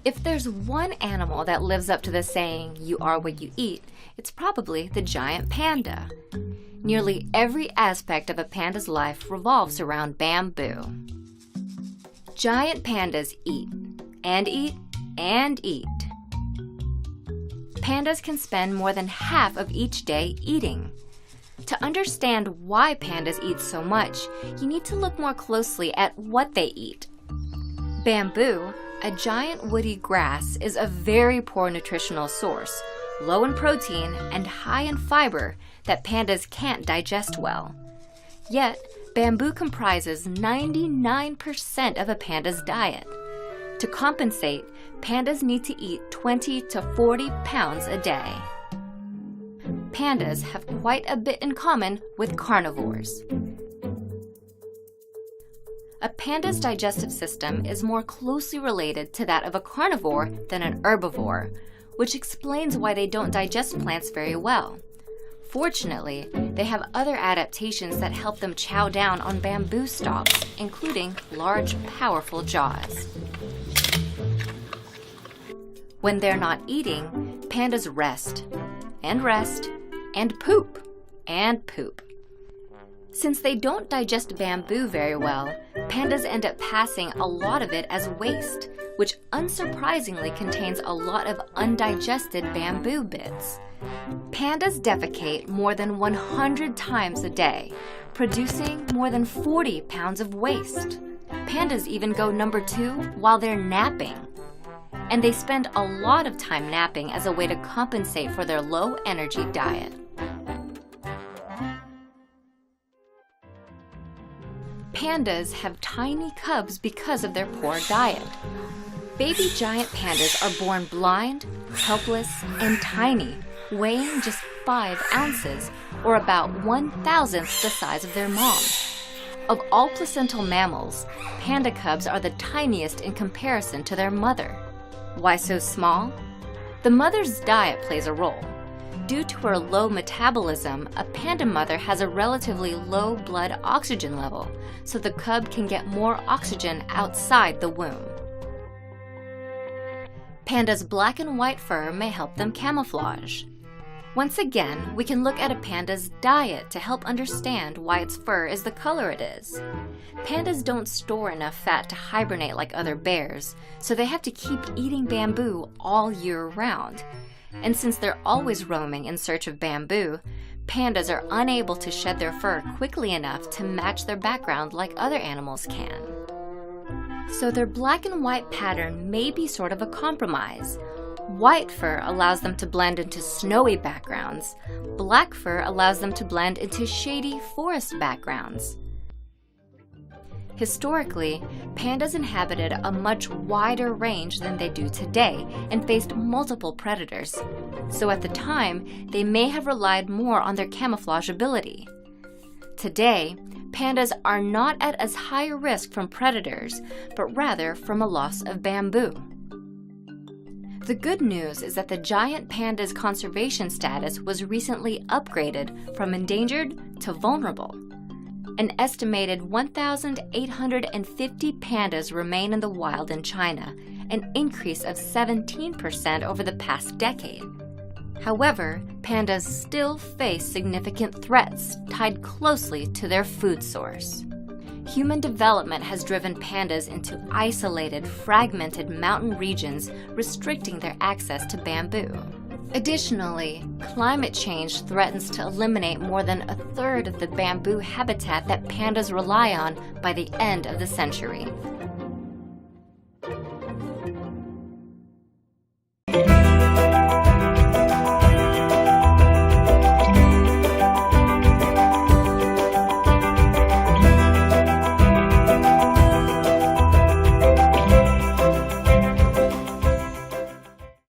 If there's one animal that lives up to the saying, "You are what you eat," it's probably the giant panda. Nearly every aspect of a panda's life revolves around bamboo. Giant pandas eat, and eat, and eat. Pandas can spend more than half of each day eating. To understand why pandas eat so much, you need to look more closely at what they eat. Bamboo, a giant woody grass, is a very poor nutritional source, low in protein and high in fiber that pandas can't digest well. Yet, bamboo comprises 99% of a panda's diet. To compensate, pandas need to eat 20 to 40 pounds a day. Pandas have quite a bit in common with carnivores. A panda's digestive system is more closely related to that of a carnivore than an herbivore, which explains why they don't digest plants very well. Fortunately, they have other adaptations that help them chow down on bamboo stalks, including large, powerful jaws. When they're not eating, pandas rest, and rest, and poop, and poop. Since they don't digest bamboo very well, pandas end up passing a lot of it as waste, which unsurprisingly contains a lot of undigested bamboo bits. Pandas defecate more than 100 times a day, producing more than 40 pounds of waste. Pandas even go number 2 while they're napping. And they spend a lot of time napping as a way to compensate for their low-energy diet. Pandas have tiny cubs because of their poor diet. Baby giant pandas are born blind, helpless, and tiny, weighing just 5 ounces, or about 1/1000th the size of their mom. Of all placental mammals, panda cubs are the tiniest in comparison to their mother. Why so small? The mother's diet plays a role. Due to her low metabolism, a panda mother has a relatively low blood oxygen level, so the cub can get more oxygen outside the womb. Pandas' black and white fur may help them camouflage. Once again, we can look at a panda's diet to help understand why its fur is the color it is. Pandas don't store enough fat to hibernate like other bears, so they have to keep eating bamboo all year round. And since they're always roaming in search of bamboo, pandas are unable to shed their fur quickly enough to match their background like other animals can. So their black and white pattern may be sort of a compromise. White fur allows them to blend into snowy backgrounds. Black fur allows them to blend into shady forest backgrounds. Historically, pandas inhabited a much wider range than they do today and faced multiple predators. So at the time, they may have relied more on their camouflage ability. Today, pandas are not at as high a risk from predators, but rather from a loss of bamboo. The good news is that the giant panda's conservation status was recently upgraded from endangered to vulnerable. An estimated 1,850 pandas remain in the wild in China, an increase of 17% over the past decade. However, pandas still face significant threats tied closely to their food source. Human development has driven pandas into isolated, fragmented mountain regions, restricting their access to bamboo. Additionally, climate change threatens to eliminate more than 1/3 of the bamboo habitat that pandas rely on by the end of the century.